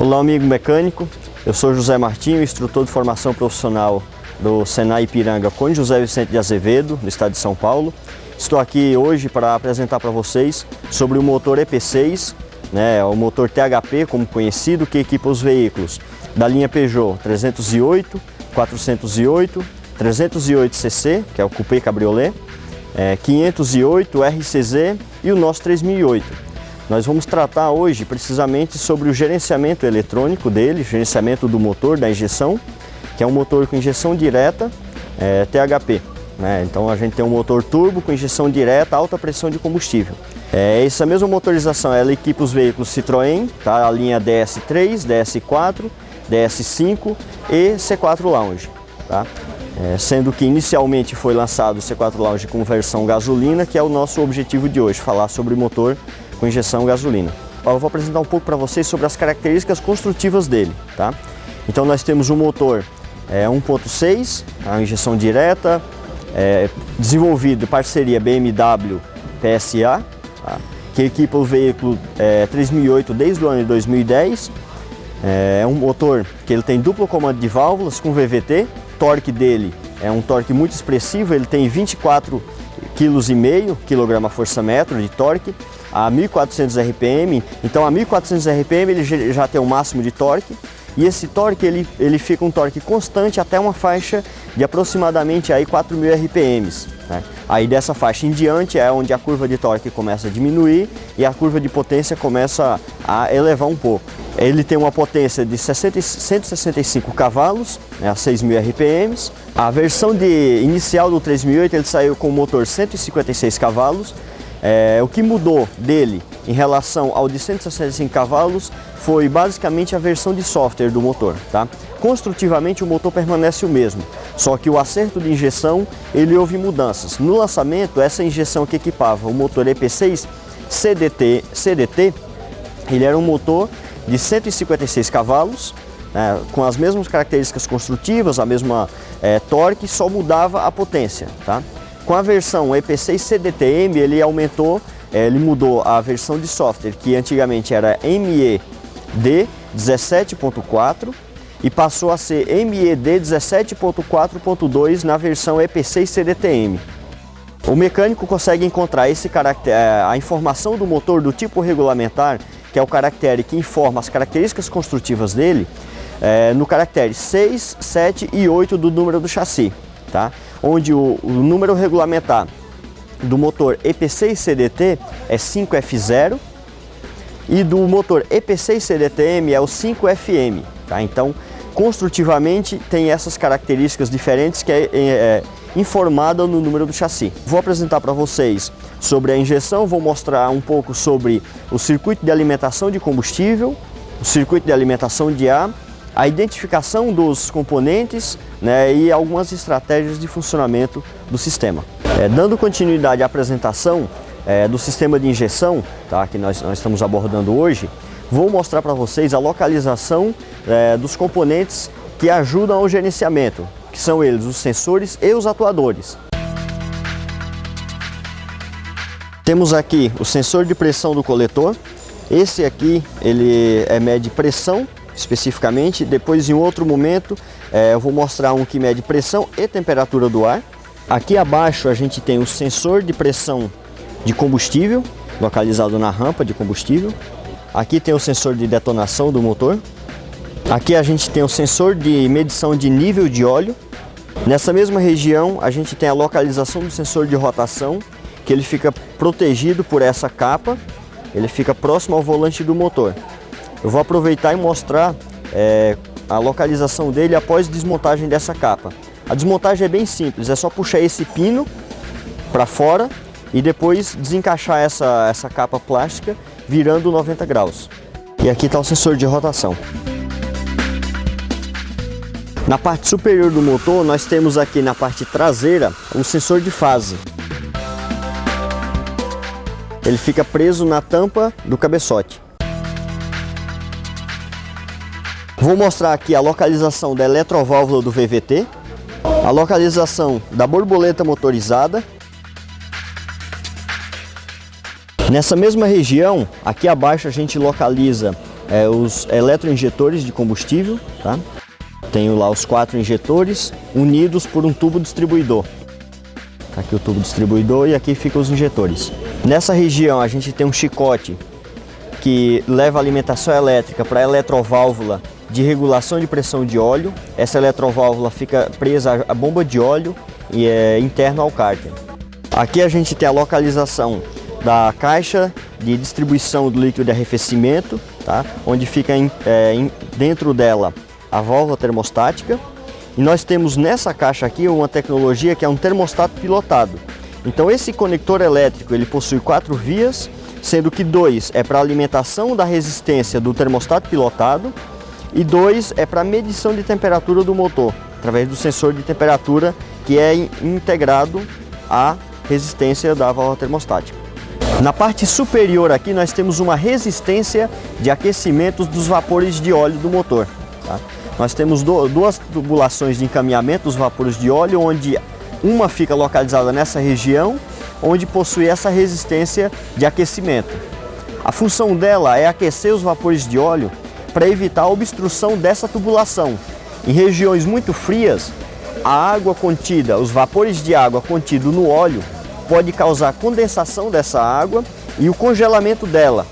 Olá, amigo mecânico, eu sou José Martinho, instrutor de formação profissional do Senai Ipiranga Conde José Vicente de Azevedo, no estado de São Paulo. Estou aqui hoje para apresentar para vocês sobre o motor EP6, o motor THP, como conhecido, que equipa os veículos da linha Peugeot 308, 408, 308cc, que é o Coupé Cabriolet, 508, RCZ e o nosso 3008. Nós vamos tratar hoje precisamente sobre o gerenciamento eletrônico dele, gerenciamento do motor, da injeção, que é um motor com injeção direta THP. Então a gente tem um motor turbo com injeção direta, alta pressão de combustível. Essa mesma motorização ela equipa os veículos Citroën, tá? A linha DS3, DS4, DS5 e C4 Lounge. Tá? Sendo que inicialmente foi lançado o C4 Lounge com versão gasolina, que é o nosso objetivo de hoje, falar sobre o motor com injeção gasolina. Eu vou apresentar um pouco para vocês sobre as características construtivas dele. Tá? Então nós temos um motor 1.6, a injeção direta, desenvolvido em parceria BMW-PSA, tá? Que equipa o veículo 3008 desde o ano de 2010. É um motor que ele tem duplo comando de válvulas com VVT, torque dele é um torque muito expressivo, ele tem 24,5 kgfm de torque a 1400 RPM, então a 1400 RPM ele já tem um máximo de torque, e esse torque ele fica um torque constante até uma faixa de aproximadamente aí 4.000 RPMs. Né? Aí dessa faixa em diante é onde a curva de torque começa a diminuir e a curva de potência começa a elevar um pouco. Ele tem uma potência de 165 cavalos, a 6.000 RPMs. A versão inicial do 3008 ele saiu com o motor 156 cavalos. O que mudou dele em relação ao de 165 cavalos foi basicamente a versão de software do motor. Tá? Construtivamente o motor permanece o mesmo, só que o acerto de injeção ele houve mudanças. No lançamento, essa injeção que equipava o motor EP6 CDT, ele era um motor de 156 cavalos, com as mesmas características construtivas, a mesma torque, só mudava a potência. Tá? Com a versão EP6 CDTM, ele mudou a versão de software, que antigamente era MED 17.4 e passou a ser MED 17.4.2 na versão EP6 CDTM. O mecânico consegue encontrar a informação do motor do tipo regulamentar, que é o caractere que informa as características construtivas dele, no caractere 6, 7 e 8 do número do chassi. Tá? Onde o número regulamentar do motor EP6 CDT é 5F0 e do motor EP6 CDTM é o 5FM. Tá? Então, construtivamente tem essas características diferentes que é informada no número do chassi. Vou apresentar para vocês sobre a injeção, vou mostrar um pouco sobre o circuito de alimentação de combustível, o circuito de alimentação de ar, a identificação dos componentes, e algumas estratégias de funcionamento do sistema. Dando continuidade à apresentação do sistema de injeção, tá, que nós estamos abordando hoje, vou mostrar para vocês a localização dos componentes que ajudam ao gerenciamento, que são eles os sensores e os atuadores. Temos aqui o sensor de pressão do coletor. Esse aqui ele mede pressão especificamente. Depois, em outro momento, eu vou mostrar um que mede pressão e temperatura do ar. Aqui abaixo a gente tem o sensor de pressão de combustível, localizado na rampa de combustível. Aqui tem o sensor de detonação do motor. Aqui a gente tem o sensor de medição de nível de óleo. Nessa mesma região a gente tem a localização do sensor de rotação, que ele fica protegido por essa capa, ele fica próximo ao volante do motor. Eu vou aproveitar e mostrar a localização dele após desmontagem dessa capa. A desmontagem é bem simples, é só puxar esse pino para fora e depois desencaixar essa capa plástica virando 90 graus. E aqui está o sensor de rotação. Na parte superior do motor nós temos aqui na parte traseira o sensor de fase. Ele fica preso na tampa do cabeçote. Vou mostrar aqui a localização da eletroválvula do VVT, a localização da borboleta motorizada. Nessa mesma região, aqui abaixo a gente localiza os eletroinjetores de combustível, tá? Tenho lá os 4 injetores unidos por um tubo distribuidor. Tá aqui o tubo distribuidor e aqui ficam os injetores. Nessa região a gente tem um chicote que leva alimentação elétrica para a eletroválvula de regulação de pressão de óleo. Essa eletroválvula fica presa à bomba de óleo e é interno ao cárter. Aqui a gente tem a localização da caixa de distribuição do líquido de arrefecimento, tá? Onde fica dentro dela a válvula termostática. E nós temos nessa caixa aqui uma tecnologia que é um termostato pilotado. Então esse conector elétrico ele possui 4 vias, sendo que 2 é para alimentação da resistência do termostato pilotado e 2 é para medição de temperatura do motor, através do sensor de temperatura que é integrado à resistência da válvula termostática. Na parte superior aqui nós temos uma resistência de aquecimento dos vapores de óleo do motor. Tá? Nós temos duas tubulações de encaminhamento dos vapores de óleo, onde uma fica localizada nessa região, onde possui essa resistência de aquecimento. A função dela é aquecer os vapores de óleo para evitar a obstrução dessa tubulação. Em regiões muito frias, a água contida, os vapores de água contidos no óleo, pode causar condensação dessa água e o congelamento dela.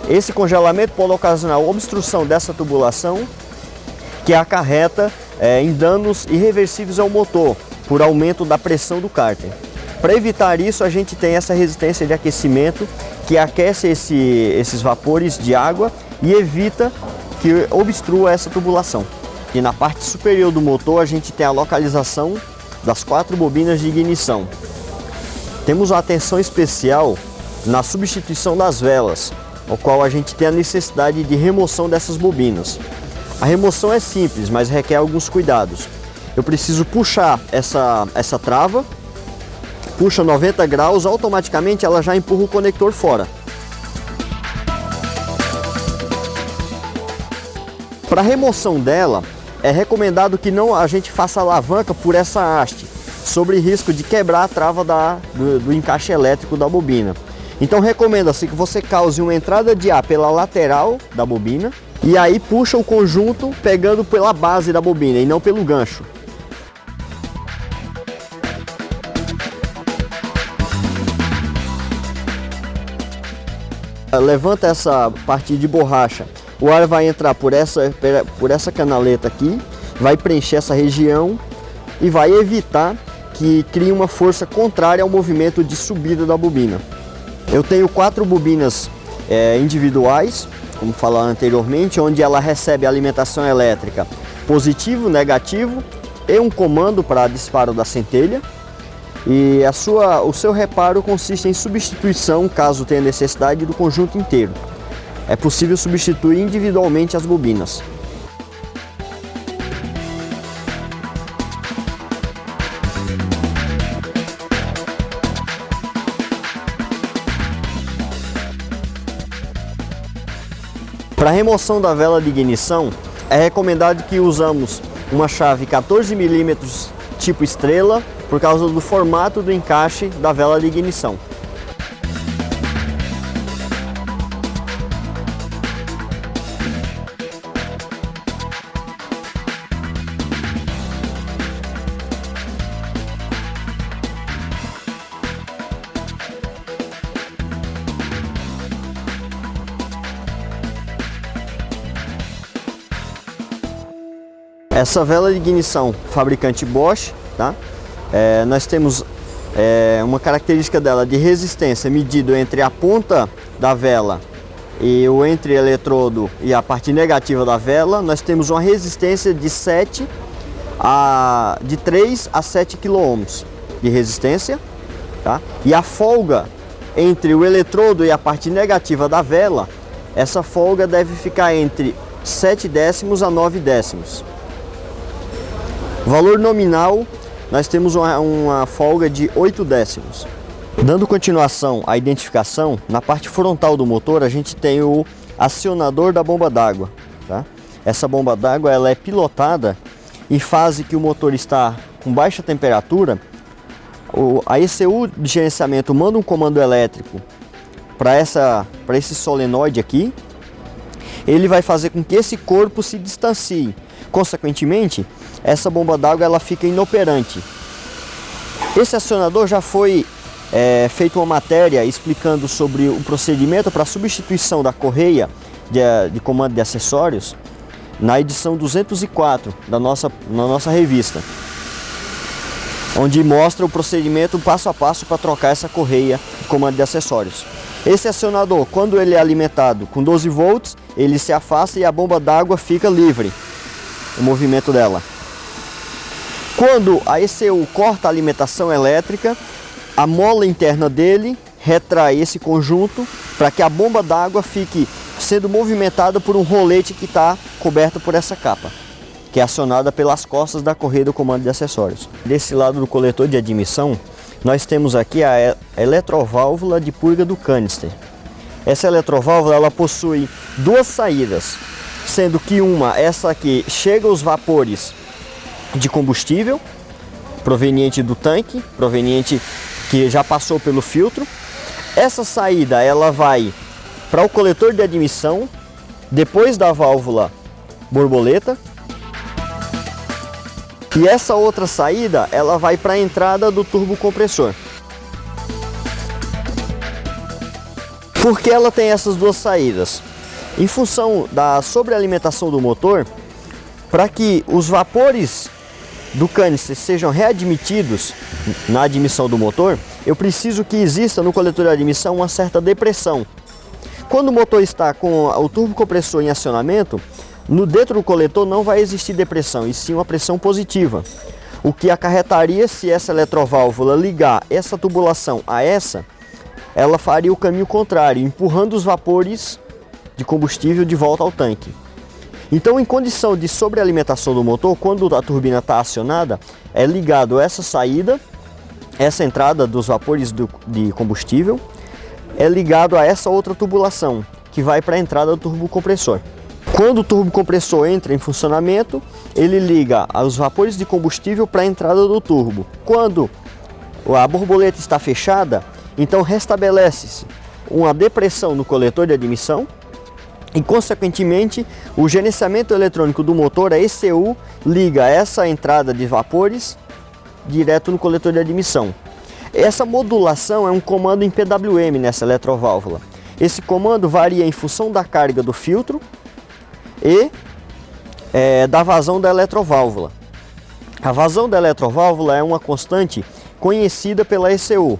Esse congelamento pode ocasionar a obstrução dessa tubulação, que acarreta em danos irreversíveis ao motor, por aumento da pressão do cárter. Para evitar isso, a gente tem essa resistência de aquecimento, que aquece esses vapores de água e evita que obstrua essa tubulação. E na parte superior do motor, a gente tem a localização das 4 bobinas de ignição. Temos uma atenção especial na substituição das velas, o qual a gente tem a necessidade de remoção dessas bobinas. A remoção é simples, mas requer alguns cuidados. Eu preciso puxar essa trava, puxa 90 graus, automaticamente ela já empurra o conector fora. Para remoção dela, é recomendado que a gente faça a alavanca por essa haste, sobre risco de quebrar a trava do encaixe elétrico da bobina. Então recomenda-se que você cause uma entrada de ar pela lateral da bobina e aí puxa o conjunto pegando pela base da bobina e não pelo gancho. Levanta essa parte de borracha, o ar vai entrar por essa canaleta aqui, vai preencher essa região e vai evitar que crie uma força contrária ao movimento de subida da bobina. Eu tenho 4 bobinas individuais, como falado anteriormente, onde ela recebe alimentação elétrica positivo, negativo e um comando para disparo da centelha. E o seu reparo consiste em substituição, caso tenha necessidade, do conjunto inteiro. É possível substituir individualmente as bobinas. Para a remoção da vela de ignição, é recomendado que usamos uma chave 14 mm tipo estrela, por causa do formato do encaixe da vela de ignição. Essa vela de ignição, fabricante Bosch, tá? Nós temos uma característica dela de resistência medido entre a ponta da vela e o entre-eletrodo e a parte negativa da vela. Nós temos uma resistência de 3 a 7 kΩ de resistência, tá? E a folga entre o eletrodo e a parte negativa da vela, essa folga deve ficar entre 7 décimos a 9 décimos. Valor nominal, nós temos uma folga de 8 décimos. Dando continuação à identificação, na parte frontal do motor a gente tem o acionador da bomba d'água. Tá? Essa bomba d'água ela é pilotada em fase que o motor está com baixa temperatura. A ECU de gerenciamento manda um comando elétrico para esse solenoide aqui, ele vai fazer com que esse corpo se distancie. Consequentemente, essa bomba d'água ela fica inoperante. Esse acionador já foi feita uma matéria explicando sobre o procedimento para substituição da correia de comando de acessórios na edição 204 na nossa revista, onde mostra o procedimento passo a passo para trocar essa correia de comando de acessórios. Esse acionador, quando ele é alimentado com 12 volts, ele se afasta e a bomba d'água fica livre, o movimento dela. Quando a ECU corta a alimentação elétrica, a mola interna dele retrai esse conjunto para que a bomba d'água fique sendo movimentada por um rolete que está coberto por essa capa, que é acionada pelas costas da correia do comando de acessórios. Desse lado do coletor de admissão, nós temos aqui a eletroválvula de purga do canister. Essa eletroválvula ela possui duas saídas, sendo que essa aqui, chega os vapores de combustível proveniente do tanque, proveniente que já passou pelo filtro. Essa saída ela vai para o coletor de admissão, depois da válvula borboleta. E essa outra saída ela vai para a entrada do turbocompressor. Por que ela tem essas duas saídas? Em função da sobrealimentação do motor, para que os vapores do canister sejam readmitidos na admissão do motor, eu preciso que exista no coletor de admissão uma certa depressão. Quando o motor está com o turbocompressor em acionamento, dentro do coletor não vai existir depressão, e sim uma pressão positiva. O que acarretaria, se essa eletroválvula ligar essa tubulação a ela faria o caminho contrário, empurrando os vapores de combustível de volta ao tanque. Então, em condição de sobrealimentação do motor, quando a turbina está acionada, é ligado essa saída, essa entrada dos vapores de combustível, é ligado a essa outra tubulação, que vai para a entrada do turbocompressor. Quando o turbocompressor entra em funcionamento, ele liga os vapores de combustível para a entrada do turbo. Quando a borboleta está fechada, então restabelece-se uma depressão no coletor de admissão, e, consequentemente, o gerenciamento eletrônico do motor, a ECU, liga essa entrada de vapores direto no coletor de admissão. Essa modulação é um comando em PWM nessa eletroválvula. Esse comando varia em função da carga do filtro e da vazão da eletroválvula. A vazão da eletroválvula é uma constante conhecida pela ECU.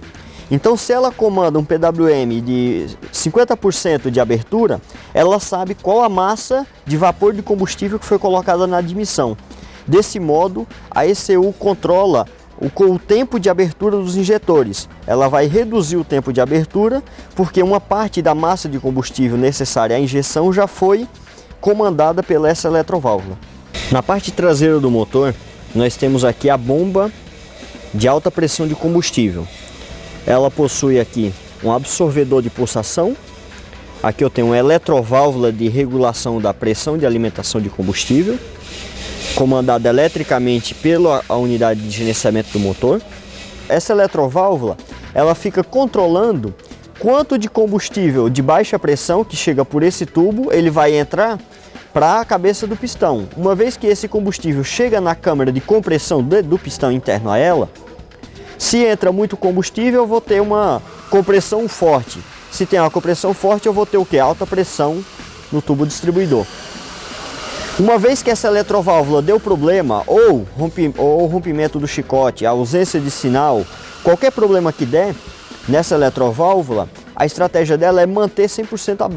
Então, se ela comanda um PWM de 50% de abertura, ela sabe qual a massa de vapor de combustível que foi colocada na admissão. Desse modo, a ECU controla o tempo de abertura dos injetores. Ela vai reduzir o tempo de abertura, porque uma parte da massa de combustível necessária à injeção já foi comandada pela essa eletroválvula. Na parte traseira do motor, nós temos aqui a bomba de alta pressão de combustível. Ela possui aqui um absorvedor de pulsação. Aqui eu tenho uma eletroválvula de regulação da pressão de alimentação de combustível, comandada eletricamente pela unidade de gerenciamento do motor. Essa eletroválvula ela fica controlando quanto de combustível de baixa pressão que chega por esse tubo ele vai entrar para a cabeça do pistão. Uma vez que esse combustível chega na câmara de compressão do pistão interno a ela, se entra muito combustível, eu vou ter uma compressão forte. Se tem uma compressão forte, eu vou ter o que? Alta pressão no tubo distribuidor. Uma vez que essa eletroválvula deu problema, ou rompimento do chicote, ausência de sinal, qualquer problema que der nessa eletroválvula, a estratégia dela é manter 100%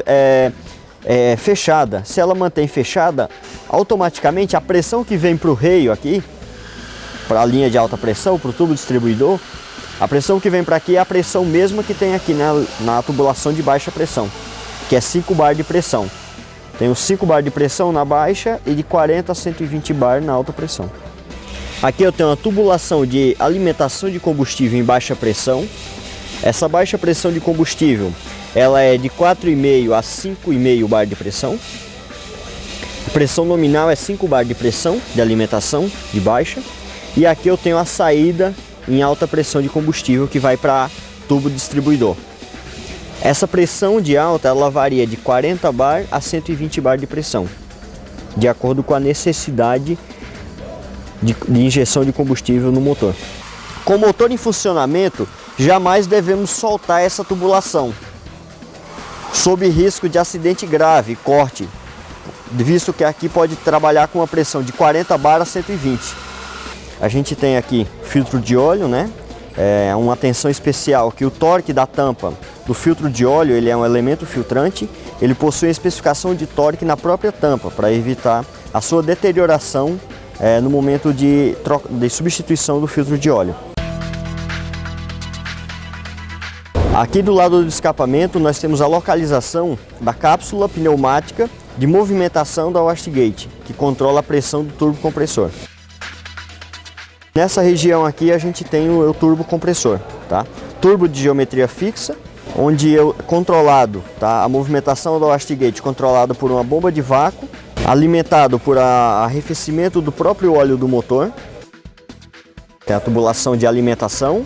fechada. Se ela mantém fechada, automaticamente a pressão que vem para o reio aqui, para a linha de alta pressão, para o tubo distribuidor, a pressão que vem para aqui é a pressão mesma que tem aqui na tubulação de baixa pressão, que é 5 bar de pressão. Tenho 5 bar de pressão na baixa e de 40 a 120 bar na alta pressão. Aqui eu tenho uma tubulação de alimentação de combustível em baixa pressão. Essa baixa pressão de combustível, ela é de 4,5 a 5,5 bar de pressão. A pressão nominal é 5 bar de pressão de alimentação de baixa. E aqui eu tenho a saída em alta pressão de combustível que vai para tubo distribuidor. Essa pressão de alta, ela varia de 40 bar a 120 bar de pressão, de acordo com a necessidade de injeção de combustível no motor. Com o motor em funcionamento, jamais devemos soltar essa tubulação, sob risco de acidente grave, corte, visto que aqui pode trabalhar com uma pressão de 40 bar a 120. A gente tem aqui filtro de óleo, né? Uma atenção especial que o torque da tampa do filtro de óleo, ele é um elemento filtrante, ele possui a especificação de torque na própria tampa para evitar a sua deterioração no momento de substituição do filtro de óleo. Aqui do lado do escapamento nós temos a localização da cápsula pneumática de movimentação da wastegate, que controla a pressão do turbo compressor. Nessa região aqui a gente tem o turbo compressor, tá? Turbo de geometria fixa, onde controlado, tá? A movimentação da wastegate controlado por uma bomba de vácuo, alimentado por arrefecimento do próprio óleo do motor. Tem a tubulação de alimentação.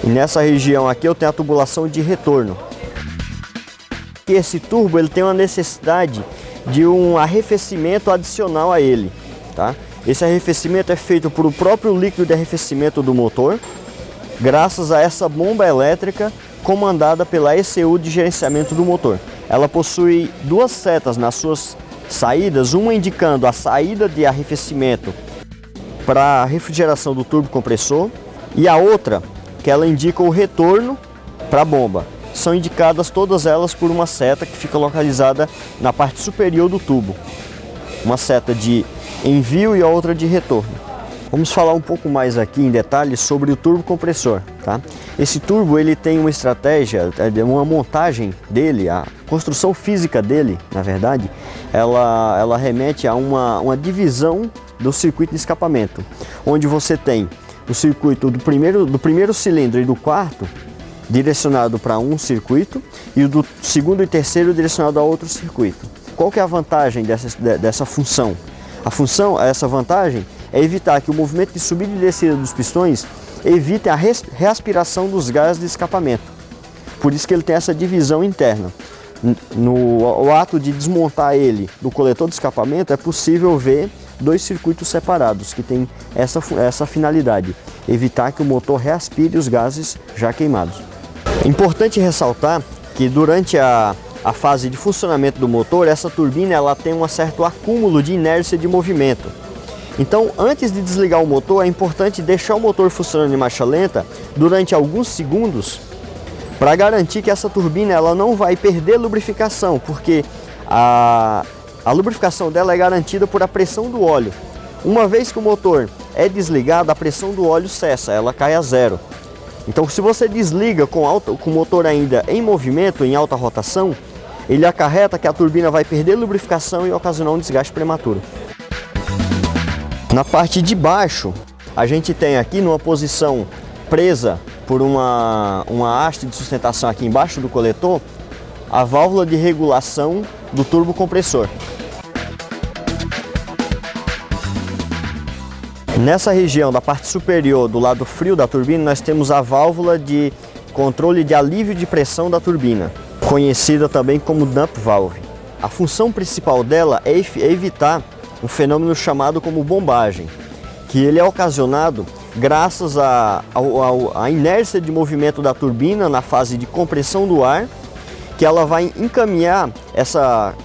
E nessa região aqui eu tenho a tubulação de retorno. E esse turbo ele tem uma necessidade de um arrefecimento adicional a ele, tá? Esse arrefecimento é feito por o próprio líquido de arrefecimento do motor, graças a essa bomba elétrica comandada pela ECU de gerenciamento do motor. Ela possui duas setas nas suas saídas, uma indicando a saída de arrefecimento para a refrigeração do turbo compressor e a outra que ela indica o retorno para a bomba. São indicadas todas elas por uma seta que fica localizada na parte superior do tubo. Uma seta de envio e a outra de retorno. Vamos falar um pouco mais aqui em detalhes sobre o turbo compressor, tá? Esse turbo ele tem uma estratégia, uma montagem dele, a construção física dele, na verdade, ela remete a uma divisão do circuito de escapamento, onde você tem o circuito do primeiro cilindro e do quarto direcionado para um circuito e o do segundo e terceiro direcionado a outro circuito. Qual que é a vantagem dessa função? Essa vantagem é evitar que o movimento de subida e descida dos pistões evite a reaspiração dos gases de escapamento. Por isso que ele tem essa divisão interna. No ato de desmontar ele do coletor de escapamento, é possível ver dois circuitos separados que têm essa finalidade, evitar que o motor reaspire os gases já queimados. É importante ressaltar que durante a fase de funcionamento do motor, essa turbina ela tem um certo acúmulo de inércia de movimento. Então, antes de desligar o motor, é importante deixar o motor funcionando em marcha lenta durante alguns segundos para garantir que essa turbina ela não vai perder lubrificação, porque a lubrificação dela é garantida por a pressão do óleo. Uma vez que o motor é desligado, a pressão do óleo cessa, ela cai a zero. Então, se você desliga com o motor ainda em movimento, em alta rotação, ele acarreta que a turbina vai perder lubrificação e ocasionar um desgaste prematuro. Na parte de baixo, a gente tem aqui numa posição presa por uma haste de sustentação aqui embaixo do coletor, a válvula de regulação do turbo compressor. Nessa região da parte superior do lado frio da turbina, nós temos a válvula de controle de alívio de pressão da turbina, conhecida também como dump valve. A função principal dela é evitar um fenômeno chamado como bombagem, que ele é ocasionado graças à inércia de movimento da turbina na fase de compressão do ar, que ela vai encaminhar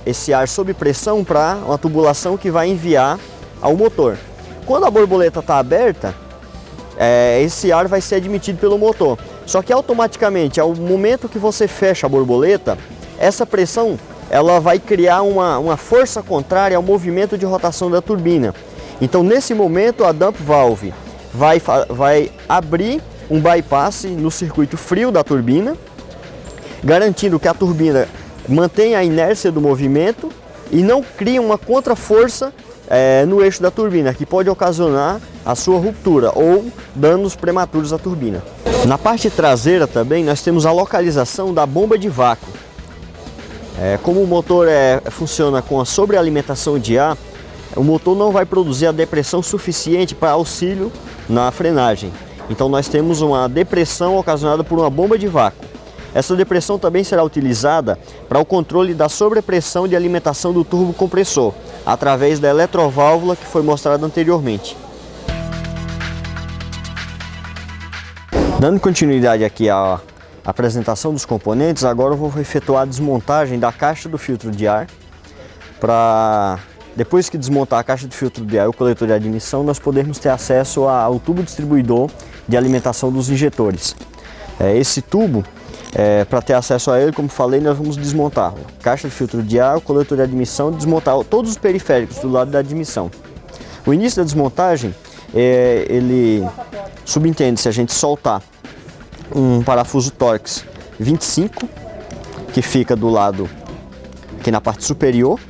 esse ar sob pressão para uma tubulação que vai enviar ao motor. Quando a borboleta está aberta, esse ar vai ser admitido pelo motor. Só que automaticamente, ao momento que você fecha a borboleta, essa pressão ela vai criar uma força contrária ao movimento de rotação da turbina. Então, nesse momento, a dump valve vai abrir um bypass no circuito frio da turbina, garantindo que a turbina mantenha a inércia do movimento e não crie uma contraforça no eixo da turbina, que pode ocasionar a sua ruptura ou danos prematuros à turbina. Na parte traseira também nós temos a localização da bomba de vácuo. Como o motor funciona com a sobrealimentação de ar, o motor não vai produzir a depressão suficiente para auxílio na frenagem. Então nós temos uma depressão ocasionada por uma bomba de vácuo. Essa depressão também será utilizada para o controle da sobrepressão de alimentação do turbo compressor, através da eletroválvula que foi mostrada anteriormente. Dando continuidade aqui à apresentação dos componentes, agora eu vou efetuar a desmontagem da caixa do filtro de ar. Depois que desmontar a caixa do filtro de ar e o coletor de admissão, nós podemos ter acesso ao tubo distribuidor de alimentação dos injetores. Esse tubo, para ter acesso a ele, como falei, nós vamos desmontar a caixa de filtro de ar, o coletor de admissão, desmontar todos os periféricos do lado da admissão. O início da desmontagem, ele subentende se a gente soltar um parafuso Torx 25, que fica do lado aqui na parte superior.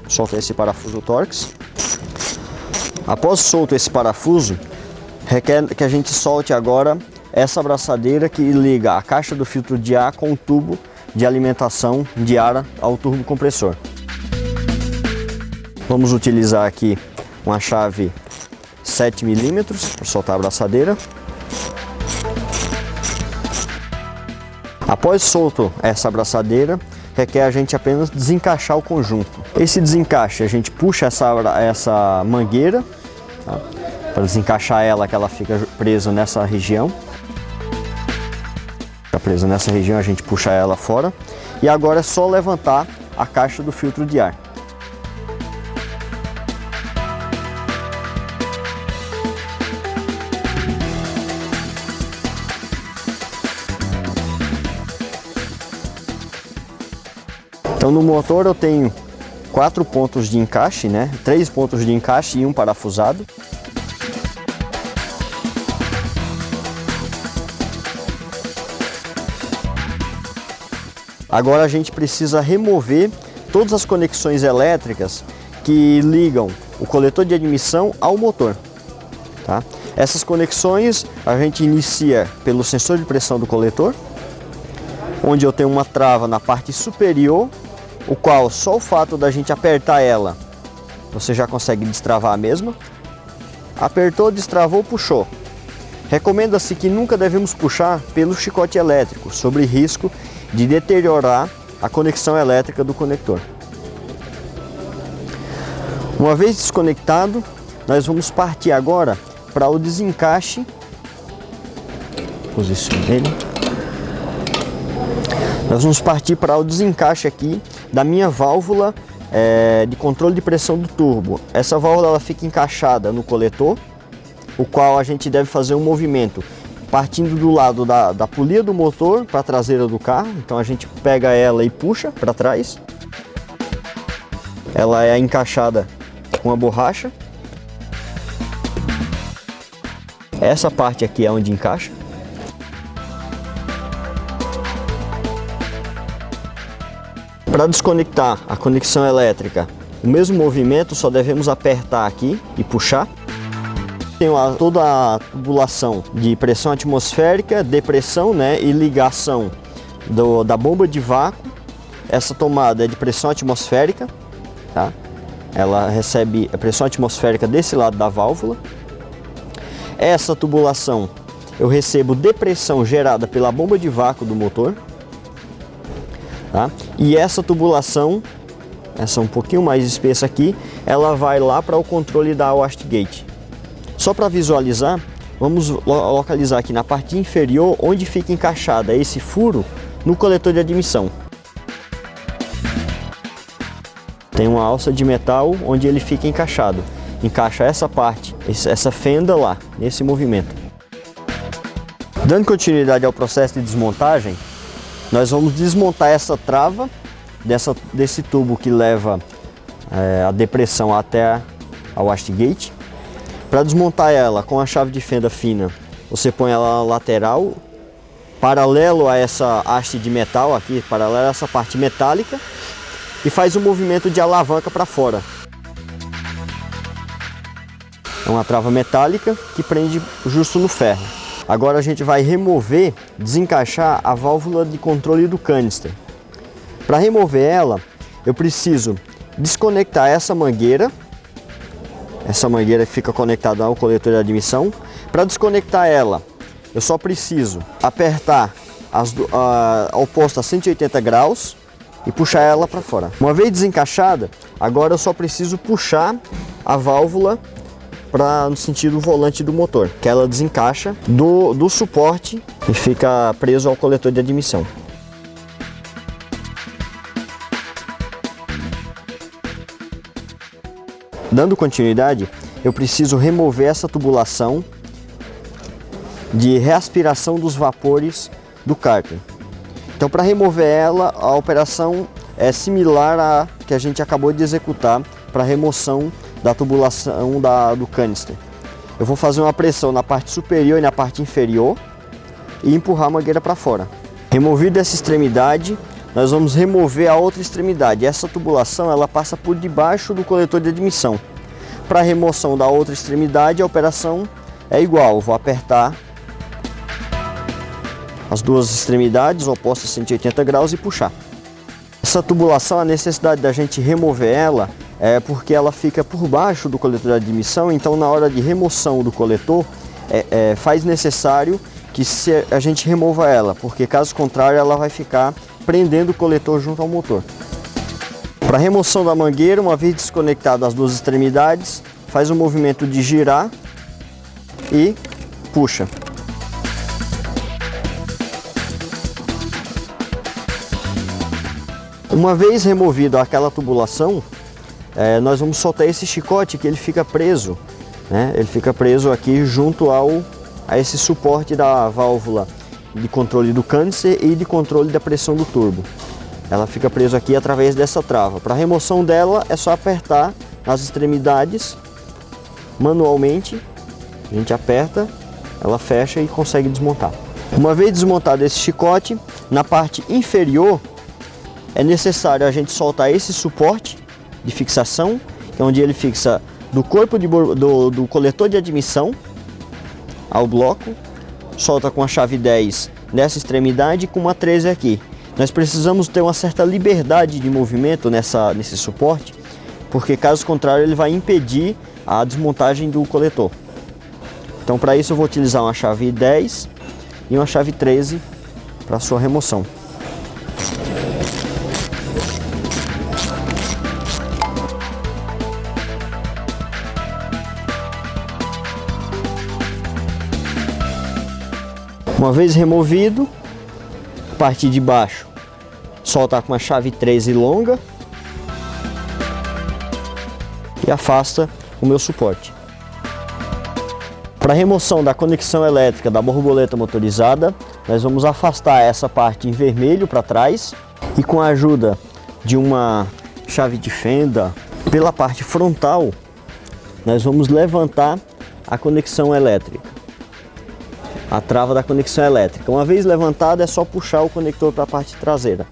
Solta esse parafuso Torx. Após solto esse parafuso, requer que a gente solte agora essa abraçadeira que liga a caixa do filtro de ar com o tubo de alimentação de ar ao turbo compressor. Vamos utilizar aqui uma chave 7 mm para soltar a abraçadeira. Após solto essa abraçadeira, requer a gente apenas desencaixar o conjunto. Esse desencaixe, a gente puxa essa mangueira, tá? Para desencaixar ela, que ela fica presa nessa região. Fica presa nessa região, a gente puxa ela fora. E agora é só levantar a caixa do filtro de ar. Então no motor eu tenho 4 pontos de encaixe, 3 pontos de encaixe e um parafusado. Agora a gente precisa remover todas as conexões elétricas que ligam o coletor de admissão ao motor. Tá? Essas conexões a gente inicia pelo sensor de pressão do coletor, onde eu tenho uma trava na parte superior, o qual só o fato da gente apertar ela, você já consegue destravar a mesma. Apertou, destravou, puxou. Recomenda-se que nunca devemos puxar pelo chicote elétrico, sob risco de deteriorar a conexão elétrica do conector. Uma vez desconectado, nós vamos partir agora para o desencaixe. Posicione ele. Nós vamos partir para o desencaixe aqui da minha válvula de controle de pressão do turbo. Essa válvula ela fica encaixada no coletor, o qual a gente deve fazer um movimento partindo do lado da polia do motor para a traseira do carro. Então a gente pega ela e puxa para trás. Ela é encaixada com a borracha. Essa parte aqui é onde encaixa. Para desconectar a conexão elétrica, o mesmo movimento, só devemos apertar aqui e puxar. Tem toda a tubulação de pressão atmosférica, depressão, e ligação da bomba de vácuo. Essa tomada é de pressão atmosférica, tá? Ela recebe a pressão atmosférica desse lado da válvula. Essa tubulação eu recebo depressão gerada pela bomba de vácuo do motor. Tá? E essa tubulação, essa um pouquinho mais espessa aqui, ela vai lá para o controle da wastegate. Só para visualizar, vamos localizar aqui na parte inferior onde fica encaixada esse furo no coletor de admissão. Tem uma alça de metal onde ele fica encaixado. Encaixa essa parte, essa fenda lá, nesse movimento. Dando continuidade ao processo de desmontagem, nós vamos desmontar essa trava desse tubo que leva a depressão até a wastegate. Para desmontar ela com a chave de fenda fina, você põe ela na lateral, paralelo a essa haste de metal aqui, paralelo a essa parte metálica, e faz um movimento de alavanca para fora. É uma trava metálica que prende justo no ferro. Agora a gente vai remover, desencaixar a válvula de controle do canister. Para remover ela, eu preciso desconectar essa mangueira que fica conectada ao coletor de admissão. Para desconectar ela, eu só preciso apertar oposta a 180 graus e puxar ela para fora. Uma vez desencaixada, agora eu só preciso puxar a válvula no sentido volante do motor, que ela desencaixa do suporte e fica preso ao coletor de admissão. Dando continuidade, eu preciso remover essa tubulação de reaspiração dos vapores do cárter. Então, para remover ela, a operação é similar à que a gente acabou de executar para remoção da tubulação do canister. Eu vou fazer uma pressão na parte superior e na parte inferior e empurrar a mangueira para fora. Removida essa extremidade, nós vamos remover a outra extremidade. Essa tubulação ela passa por debaixo do coletor de admissão. Para a remoção da outra extremidade, a operação é igual. Eu vou apertar as duas extremidades opostas a 180 graus e puxar. Essa tubulação, a necessidade da gente remover ela é porque ela fica por baixo do coletor de admissão, então na hora de remoção do coletor faz necessário que a gente remova ela, porque caso contrário ela vai ficar prendendo o coletor junto ao motor. Para remoção da mangueira, uma vez desconectado as duas extremidades, faz o movimento de girar e puxa. Uma vez removido aquela tubulação, nós vamos soltar esse chicote que ele fica preso, né? Ele fica preso aqui junto a esse suporte da válvula de controle do canister e de controle da pressão do turbo. Ela fica presa aqui através dessa trava. Para remoção dela é só apertar nas extremidades manualmente. A gente aperta, ela fecha e consegue desmontar. Uma vez desmontado esse chicote, na parte inferior é necessário a gente soltar esse suporte de fixação, que é onde ele fixa do corpo do coletor de admissão ao bloco. Solta com a chave 10 nessa extremidade e com uma 13 aqui. Nós precisamos ter uma certa liberdade de movimento nesse suporte, porque caso contrário ele vai impedir a desmontagem do coletor. Então para isso eu vou utilizar uma chave 10 e uma chave 13 para sua remoção. Uma vez removido, a parte de baixo, solta com uma chave 13 longa e afasta o meu suporte. Para remoção da conexão elétrica da borboleta motorizada, nós vamos afastar essa parte em vermelho para trás e com a ajuda de uma chave de fenda pela parte frontal, nós vamos levantar a conexão elétrica. A trava da conexão elétrica. Uma vez levantada é só puxar o conector para a parte traseira.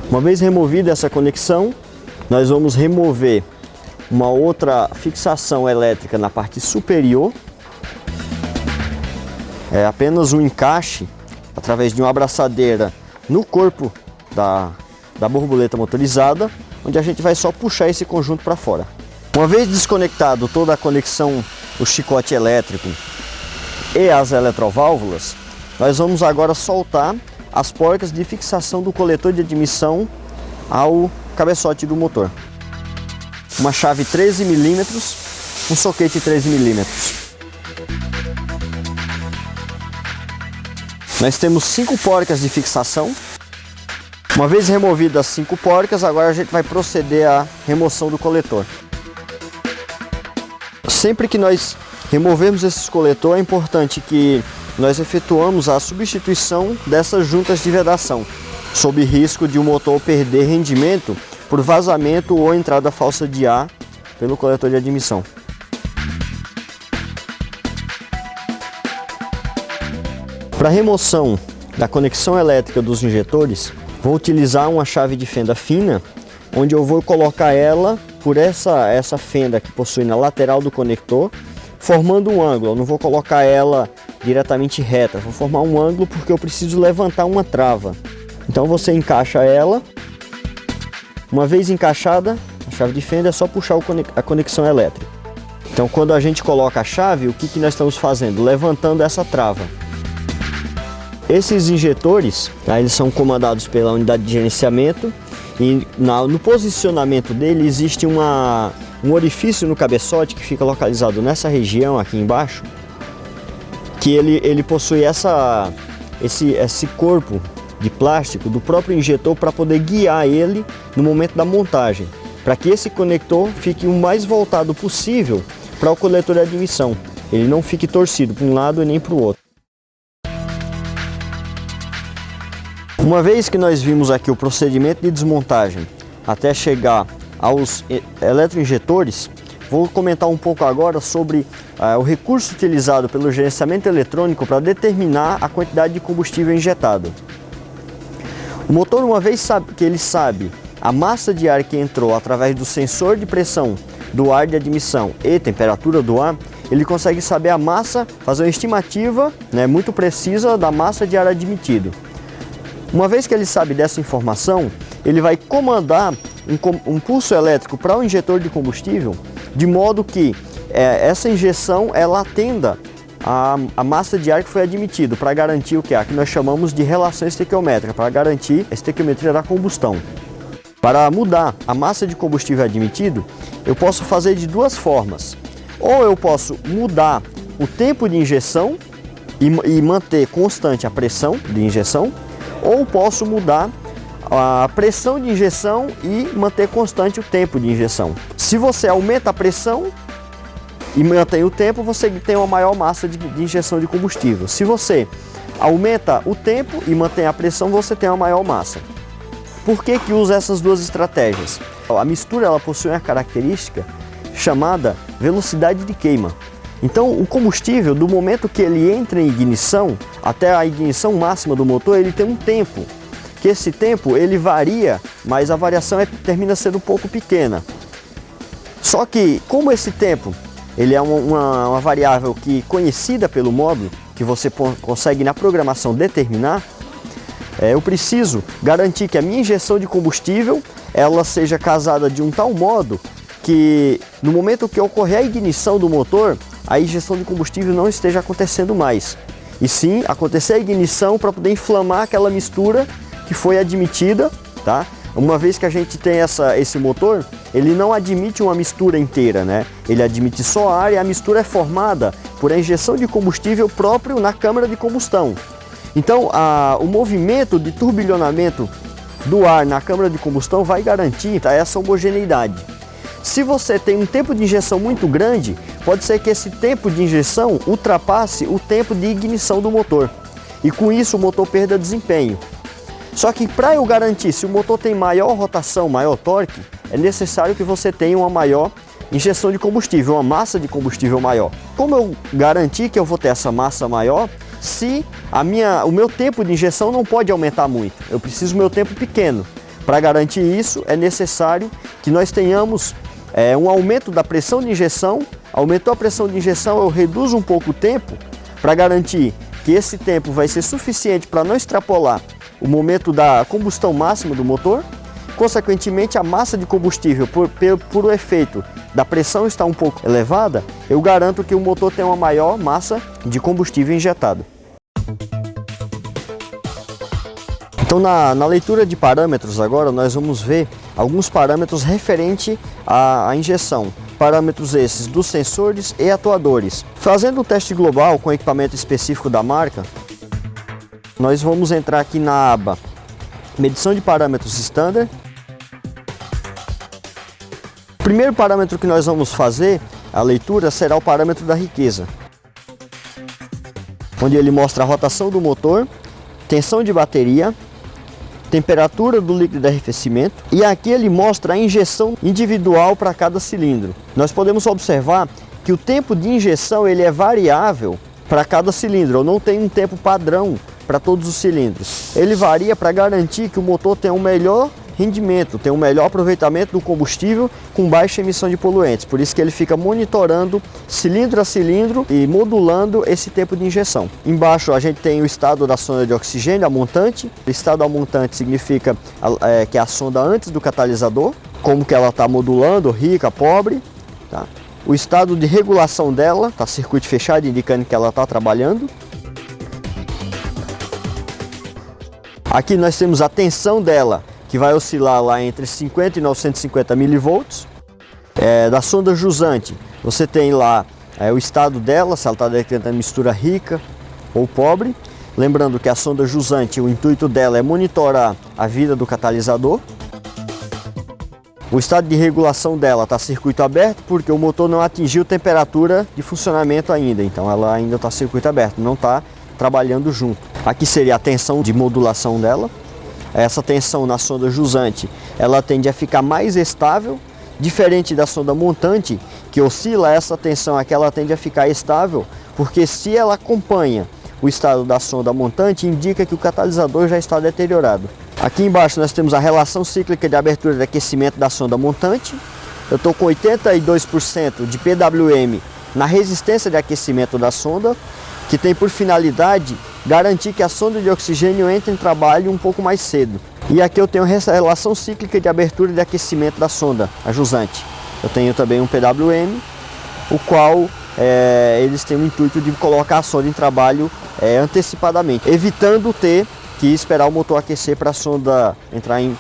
Uma vez removida essa conexão, nós vamos remover uma outra fixação elétrica na parte superior. É apenas um encaixe através de uma abraçadeira no corpo da borboleta motorizada, onde a gente vai só puxar esse conjunto para fora. Uma vez desconectado toda a conexão, o chicote elétrico e as eletroválvulas, nós vamos agora soltar as porcas de fixação do coletor de admissão ao cabeçote do motor. Uma chave 13 mm, um soquete 13 mm. Nós temos 5 porcas de fixação. Uma vez removidas as 5 porcas, agora a gente vai proceder à remoção do coletor. Sempre que nós removemos esse coletor, é importante que nós efetuamos a substituição dessas juntas de vedação, sob risco de o motor perder rendimento por vazamento ou entrada falsa de ar pelo coletor de admissão. Para remoção da conexão elétrica dos injetores, vou utilizar uma chave de fenda fina, onde eu vou colocar ela por essa fenda que possui na lateral do conector, formando um ângulo. Eu não vou colocar ela diretamente reta, vou formar um ângulo porque eu preciso levantar uma trava. Então você encaixa ela. Uma vez encaixada, a chave de fenda é só puxar a conexão elétrica. Então quando a gente coloca a chave, o que nós estamos fazendo? Levantando essa trava. Esses injetores, eles são comandados pela unidade de gerenciamento e no posicionamento dele existe um orifício no cabeçote que fica localizado nessa região aqui embaixo, que ele possui esse corpo de plástico do próprio injetor para poder guiar ele no momento da montagem, para que esse conector fique o mais voltado possível para o coletor de admissão, ele não fique torcido para um lado e nem para o outro. Uma vez que nós vimos aqui o procedimento de desmontagem até chegar aos eletroinjetores, vou comentar um pouco agora sobre o recurso utilizado pelo gerenciamento eletrônico para determinar a quantidade de combustível injetado. O motor, uma vez que ele sabe a massa de ar que entrou através do sensor de pressão do ar de admissão e temperatura do ar, ele consegue saber a massa, fazer uma estimativa, muito precisa da massa de ar admitido. Uma vez que ele sabe dessa informação, ele vai comandar um pulso elétrico para o injetor de combustível, de modo que essa injeção ela atenda a massa de ar que foi admitido, para garantir o que nós chamamos de relação estequiométrica, para garantir a estequiometria da combustão. Para mudar a massa de combustível admitido, eu posso fazer de duas formas. Ou eu posso mudar o tempo de injeção e manter constante a pressão de injeção, ou posso mudar a pressão de injeção e manter constante o tempo de injeção. Se você aumenta a pressão e mantém o tempo, você tem uma maior massa de injeção de combustível. Se você aumenta o tempo e mantém a pressão, você tem uma maior massa. Por que usa essas duas estratégias? A mistura ela possui uma característica chamada velocidade de queima. Então o combustível, do momento que ele entra em ignição até a ignição máxima do motor, ele tem um tempo, que esse tempo ele varia, mas a variação termina sendo um pouco pequena. Só que como esse tempo ele é uma variável conhecida pelo módulo, que você consegue na programação determinar, eu preciso garantir que a minha injeção de combustível ela seja casada de um tal modo que no momento que ocorrer a ignição do motor, a injeção de combustível não esteja acontecendo mais, e sim acontecer a ignição para poder inflamar aquela mistura que foi admitida, tá? Uma vez que a gente tem esse motor, ele não admite uma mistura inteira, Ele admite só ar e a mistura é formada por a injeção de combustível próprio na câmara de combustão. Então, o movimento de turbilhonamento do ar na câmara de combustão vai garantir essa homogeneidade. Se você tem um tempo de injeção muito grande, pode ser que esse tempo de injeção ultrapasse o tempo de ignição do motor. E com isso o motor perda desempenho. Só que para eu garantir, se o motor tem maior rotação, maior torque, é necessário que você tenha uma maior injeção de combustível, uma massa de combustível maior. Como eu garantir que eu vou ter essa massa maior, se o meu tempo de injeção não pode aumentar muito? Eu preciso do meu tempo pequeno. Para garantir isso, é necessário que nós tenhamos um aumento da pressão de injeção. Aumentou a pressão de injeção, eu reduzo um pouco o tempo para garantir que esse tempo vai ser suficiente para não extrapolar o momento da combustão máxima do motor. Consequentemente, a massa de combustível, por o efeito da pressão estar um pouco elevada, eu garanto que o motor tem uma maior massa de combustível injetado. Então, na leitura de parâmetros agora, nós vamos ver alguns parâmetros referente à injeção. Parâmetros esses dos sensores e atuadores. Fazendo um teste global com equipamento específico da marca, nós vamos entrar aqui na aba medição de parâmetros standard. O primeiro parâmetro que nós vamos fazer a leitura será o parâmetro da riqueza, onde ele mostra a rotação do motor, tensão de bateria, temperatura do líquido de arrefecimento, e aqui ele mostra a injeção individual para cada cilindro. Nós podemos observar que o tempo de injeção ele é variável para cada cilindro, eu não tenho um tempo padrão para todos os cilindros. Ele varia para garantir que o motor tenha um melhor rendimento, tenha um melhor aproveitamento do combustível com baixa emissão de poluentes. Por isso que ele fica monitorando cilindro a cilindro e modulando esse tempo de injeção. Embaixo a gente tem o estado da sonda de oxigênio, a montante. O estado da montante significa que é a sonda antes do catalisador, como que ela está modulando, rica, pobre, tá? O estado de regulação dela, está circuito fechado, indicando que ela está trabalhando. Aqui nós temos a tensão dela, que vai oscilar lá entre 50 e 950 milivolts. Da sonda jusante, você tem lá o estado dela, se ela está detectando mistura rica ou pobre. Lembrando que a sonda jusante, o intuito dela é monitorar a vida do catalisador. O estado de regulação dela está circuito aberto porque o motor não atingiu temperatura de funcionamento ainda, então ela ainda está circuito aberto, não está trabalhando junto. Aqui seria a tensão de modulação dela. Essa tensão na sonda jusante, ela tende a ficar mais estável, diferente da sonda montante, que oscila. Essa tensão aqui, ela tende a ficar estável, porque se ela acompanha o estado da sonda montante, indica que o catalisador já está deteriorado. Aqui embaixo nós temos a relação cíclica de abertura e aquecimento da sonda montante. Eu estou com 82% de PWM na resistência de aquecimento da sonda, que tem por finalidade garantir que a sonda de oxigênio entre em trabalho um pouco mais cedo. E aqui eu tenho a relação cíclica de abertura e de aquecimento da sonda, a jusante. Eu tenho também um PWM, o qual eles têm o intuito de colocar a sonda em trabalho antecipadamente, evitando ter que esperar o motor aquecer para a sonda entrar em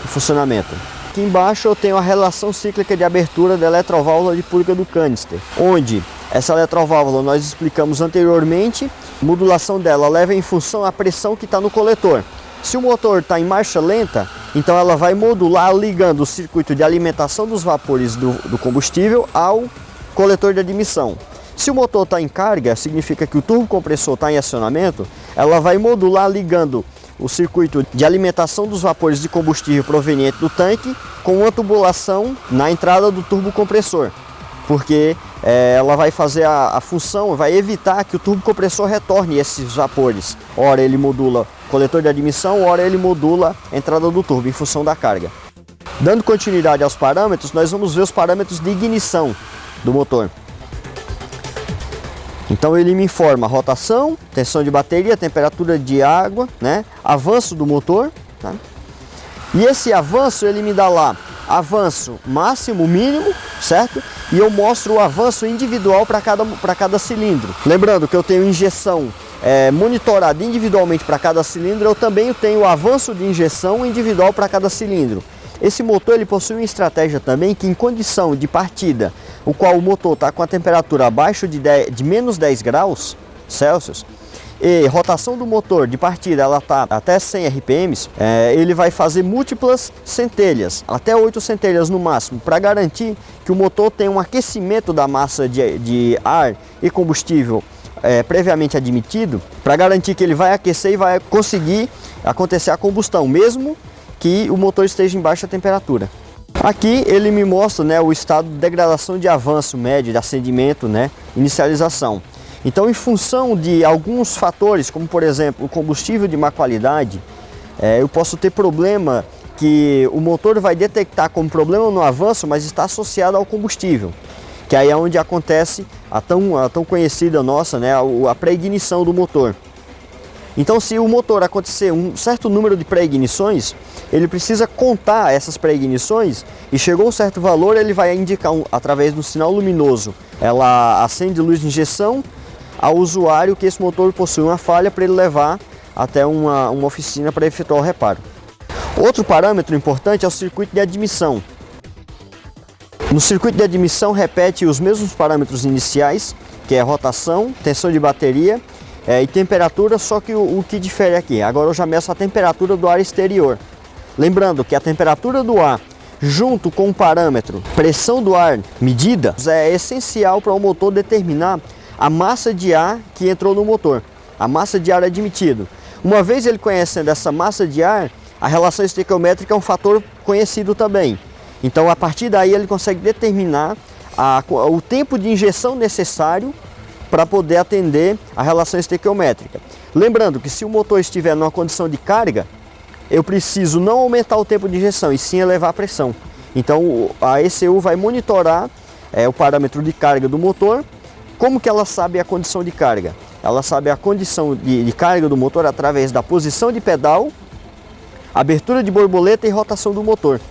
funcionamento. Aqui embaixo eu tenho a relação cíclica de abertura da eletroválvula de purga do canister, onde essa eletroválvula nós explicamos anteriormente. A modulação dela leva em função a pressão que está no coletor. Se o motor está em marcha lenta, então ela vai modular ligando o circuito de alimentação dos vapores do combustível ao coletor de admissão. Se o motor está em carga, significa que o turbo compressor está em acionamento, ela vai modular ligando o circuito de alimentação dos vapores de combustível proveniente do tanque com uma tubulação na entrada do turbo compressor, porque ela vai fazer a função, vai evitar que o turbo compressor retorne esses vapores. Ora ele modula coletor de admissão, ora ele modula a entrada do turbo em função da carga. Dando continuidade aos parâmetros, nós vamos ver os parâmetros de ignição do motor. Então ele me informa rotação, tensão de bateria, temperatura de água, avanço do motor, tá? E esse avanço ele me dá lá avanço máximo, mínimo, certo? E eu mostro o avanço individual para cada cilindro. Lembrando que eu tenho injeção monitorada individualmente para cada cilindro, eu também tenho o avanço de injeção individual para cada cilindro. Esse motor ele possui uma estratégia também que, em condição de partida, o qual o motor está com a temperatura abaixo de menos 10 graus Celsius, e rotação do motor de partida ela está até 100 RPMs, ele vai fazer múltiplas centelhas, até 8 centelhas no máximo, para garantir que o motor tenha um aquecimento da massa de ar e combustível previamente admitido, para garantir que ele vai aquecer e vai conseguir acontecer a combustão, mesmo que o motor esteja em baixa temperatura. Aqui ele me mostra o estado de degradação de avanço médio, de acendimento, inicialização. Então, em função de alguns fatores, como por exemplo o combustível de má qualidade, eu posso ter problema que o motor vai detectar como problema no avanço, mas está associado ao combustível, que aí é onde acontece a tão conhecida nossa, a pré-ignição do motor. Então, se o motor acontecer um certo número de pré-ignições, ele precisa contar essas pré-ignições e chegou um certo valor, ele vai indicar através do sinal luminoso. Ela acende luz de injeção ao usuário que esse motor possui uma falha para ele levar até uma oficina para efetuar o reparo. Outro parâmetro importante é o circuito de admissão. No circuito de admissão repete os mesmos parâmetros iniciais, que é rotação, tensão de bateria e temperatura, só que o que difere aqui, agora eu já meço a temperatura do ar exterior. Lembrando que a temperatura do ar, junto com o parâmetro pressão do ar medida, é essencial para o motor determinar a massa de ar que entrou no motor, a massa de ar admitido. Uma vez ele conhecendo essa massa de ar, a relação estequiométrica é um fator conhecido também. Então, a partir daí, ele consegue determinar o tempo de injeção necessário para poder atender a relação estequiométrica. Lembrando que se o motor estiver numa condição de carga, eu preciso não aumentar o tempo de injeção, e sim elevar a pressão. Então, a ECU vai monitorar o parâmetro de carga do motor. Como que ela sabe a condição de carga? Ela sabe a condição de carga do motor através da posição de pedal, abertura de borboleta e rotação do motor.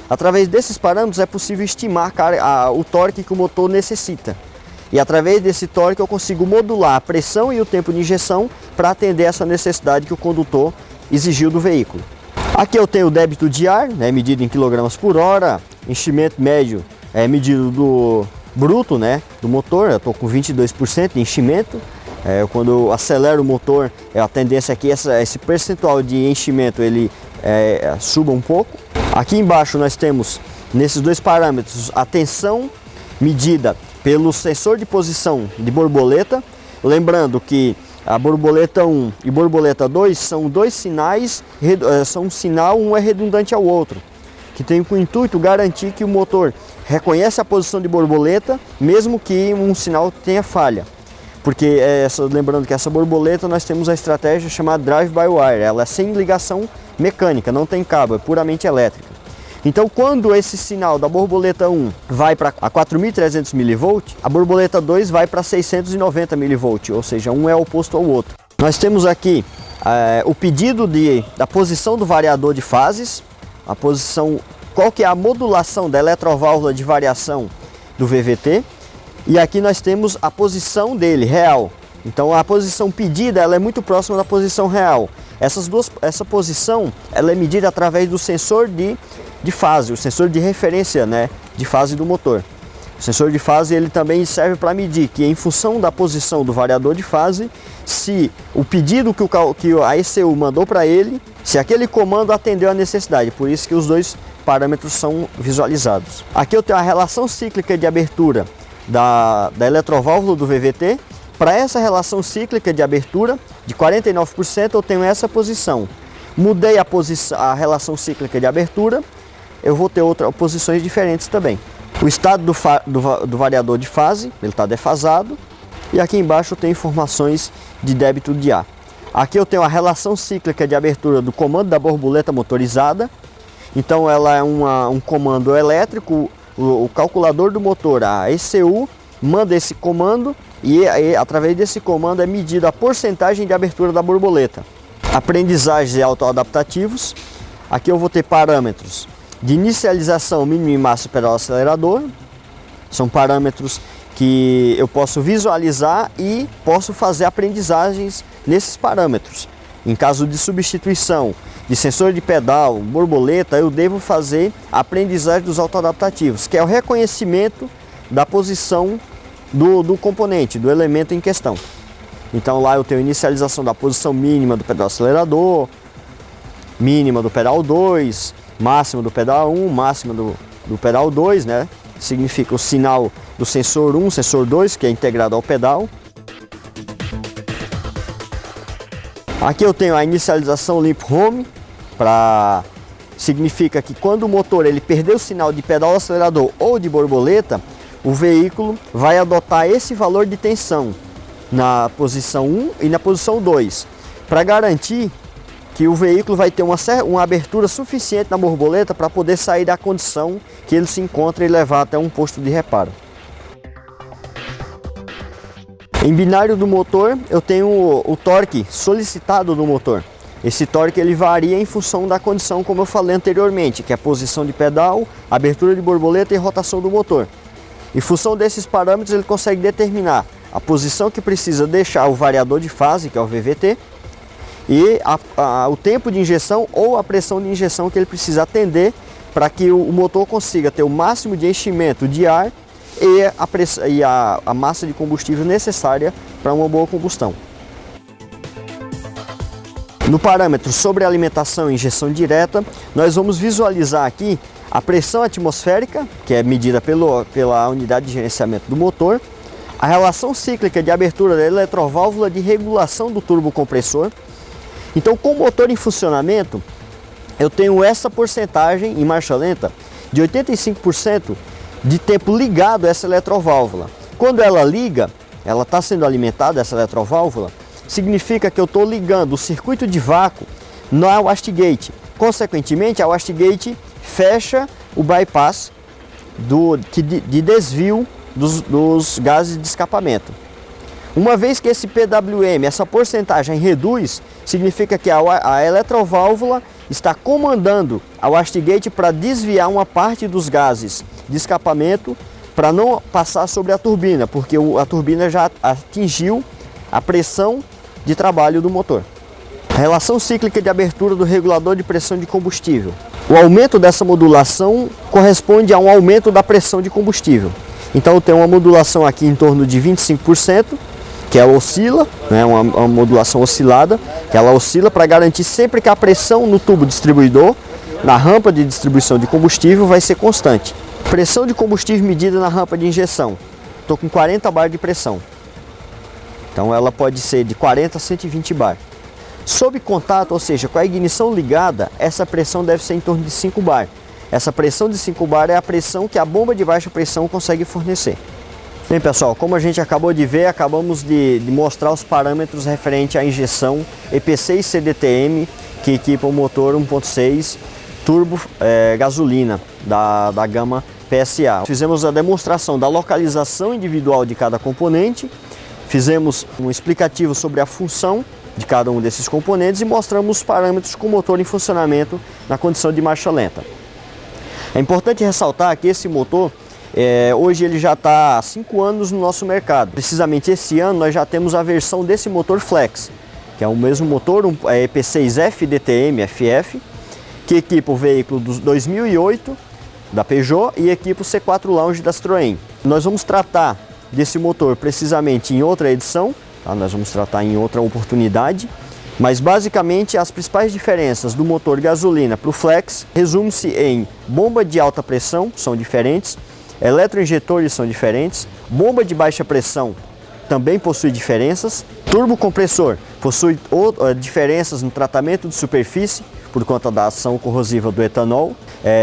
Através desses parâmetros é possível estimar o torque que o motor necessita. E através desse torque eu consigo modular a pressão e o tempo de injeção para atender essa necessidade que o condutor exigiu do veículo. Aqui eu tenho o débito de ar, né, medido em quilogramas por hora, enchimento médio é medido do bruto, né, do motor. Eu estou com 22% de enchimento. Quando eu acelero o motor, a tendência é que esse percentual de enchimento ele suba um pouco. Aqui embaixo nós temos, nesses dois parâmetros, a tensão medida pelo sensor de posição de borboleta. Lembrando que a borboleta 1 e borboleta 2 são dois sinais, são um sinal, um é redundante ao outro, que tem com o intuito garantir que o motor reconhece a posição de borboleta, mesmo que um sinal tenha falha. Porque, lembrando que essa borboleta nós temos a estratégia chamada drive-by-wire, ela é sem ligação mecânica, não tem cabo, é puramente elétrica. Então, quando esse sinal da borboleta 1 vai para 4.300 mV, a borboleta 2 vai para 690 mV, ou seja, um é oposto ao outro. Nós temos aqui o pedido da posição do variador de fases, a posição, qual que é a modulação da eletroválvula de variação do VVT, e aqui nós temos a posição dele, real. Então a posição pedida ela é muito próxima da posição real. Essa posição ela é medida através do sensor de fase, o sensor de referência, né, de fase do motor. O sensor de fase ele também serve para medir que, em função da posição do variador de fase, se o pedido que a ECU mandou para ele, se aquele comando atendeu a necessidade. Por isso que os dois parâmetros são visualizados. Aqui eu tenho a relação cíclica de abertura da eletroválvula do VVT. Para essa relação cíclica de abertura de 49%, eu tenho essa posição. Mudei a relação cíclica de abertura, eu vou ter outras posições diferentes também. O estado do variador de fase, ele está defasado. E aqui embaixo eu tenho informações de débito de ar. Aqui eu tenho a relação cíclica de abertura do comando da borboleta motorizada. Então ela é um comando elétrico. O calculador do motor, a ECU, manda esse comando e através desse comando é medida a porcentagem de abertura da borboleta. Aprendizagens e autoadaptativos. Aqui eu vou ter parâmetros de inicialização, mínimo e máximo do pedal acelerador. São parâmetros que eu posso visualizar e posso fazer aprendizagens nesses parâmetros. Em caso de substituição de sensor de pedal, borboleta, eu devo fazer a aprendizagem dos autoadaptativos, que é o reconhecimento da posição do componente, do elemento em questão. Então lá eu tenho inicialização da posição mínima do pedal acelerador, mínima do pedal 2, máxima do pedal 1, máxima do pedal 2, né? Significa o sinal do sensor 1, sensor 2, que é integrado ao pedal. Aqui eu tenho a inicialização limp home, significa que quando o motor ele perder o sinal de pedal acelerador ou de borboleta, o veículo vai adotar esse valor de tensão na posição 1 e na posição 2, para garantir que o veículo vai ter uma abertura suficiente na borboleta para poder sair da condição que ele se encontra e levar até um posto de reparo. Em binário do motor, eu tenho o torque solicitado do motor. Esse torque ele varia em função da condição, como eu falei anteriormente, que é a posição de pedal, abertura de borboleta e rotação do motor. Em função desses parâmetros, ele consegue determinar a posição que precisa deixar o variador de fase, que é o VVT, e o tempo de injeção ou a pressão de injeção que ele precisa atender para que o motor consiga ter o máximo de enchimento de ar e a massa de combustível necessária para uma boa combustão. No parâmetro sobre alimentação e injeção direta, nós vamos visualizar aqui a pressão atmosférica, que é medida pela unidade de gerenciamento do motor, a relação cíclica de abertura da eletroválvula de regulação do turbocompressor. Então, com o motor em funcionamento, eu tenho essa porcentagem em marcha lenta de 85% de tempo ligado a essa eletroválvula. Quando ela liga, ela está sendo alimentada, essa eletroválvula, significa que eu estou ligando o circuito de vácuo na wastegate. Consequentemente, a wastegate fecha o bypass de desvio dos gases de escapamento. Uma vez que esse PWM, essa porcentagem reduz, significa que a eletroválvula está comandando a wastegate para desviar uma parte dos gases de escapamento para não passar sobre a turbina, porque a turbina já atingiu a pressão de trabalho do motor. A relação cíclica de abertura do regulador de pressão de combustível. O aumento dessa modulação corresponde a um aumento da pressão de combustível. Então eu tenho uma modulação aqui em torno de 25%, que ela oscila, né, uma modulação oscilada, que ela oscila para garantir sempre que a pressão no tubo distribuidor, na rampa de distribuição de combustível, vai ser constante. Pressão de combustível medida na rampa de injeção. Estou com 40 bar de pressão. Então ela pode ser de 40 a 120 bar. Sob contato, ou seja, com a ignição ligada, essa pressão deve ser em torno de 5 bar. Essa pressão de 5 bar é a pressão que a bomba de baixa pressão consegue fornecer. Bem, pessoal, como a gente acabou de ver, acabamos de mostrar os parâmetros referentes à injeção EPC e CDTM, que equipa o motor 1.6 turbo gasolina da gama PSA. Fizemos a demonstração da localização individual de cada componente, fizemos um explicativo sobre a função de cada um desses componentes e mostramos os parâmetros com o motor em funcionamento na condição de marcha lenta. É importante ressaltar que esse motor, hoje ele já está há 5 anos no nosso mercado. Precisamente esse ano nós já temos a versão desse motor Flex, que é o mesmo motor, EP6F DTM FF, que equipa o veículo dos 2008 da Peugeot e equipa o C4 Lounge da Citroën. Nós vamos tratar desse motor precisamente em outra edição, tá? Nós vamos tratar em outra oportunidade, mas basicamente as principais diferenças do motor gasolina para o Flex resume-se em bomba de alta pressão, são diferentes, eletroinjetores são diferentes, bomba de baixa pressão também possui diferenças, turbocompressor possui diferenças no tratamento de superfície por conta da ação corrosiva do etanol,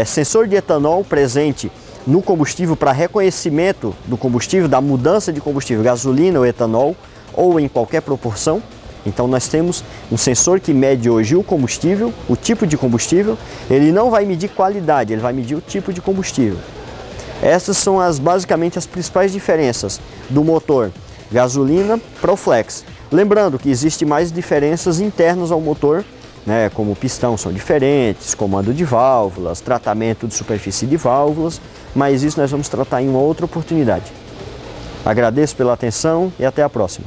sensor de etanol presente no combustível para reconhecimento do combustível, da mudança de combustível, gasolina ou etanol, ou em qualquer proporção. Então nós temos um sensor que mede hoje o combustível, o tipo de combustível. Ele não vai medir qualidade, ele vai medir o tipo de combustível. Essas são basicamente as principais diferenças do motor gasolina para o Flex. Lembrando que existem mais diferenças internas ao motor, né, como pistão são diferentes, comando de válvulas, tratamento de superfície de válvulas, mas isso nós vamos tratar em uma outra oportunidade. Agradeço pela atenção e até a próxima.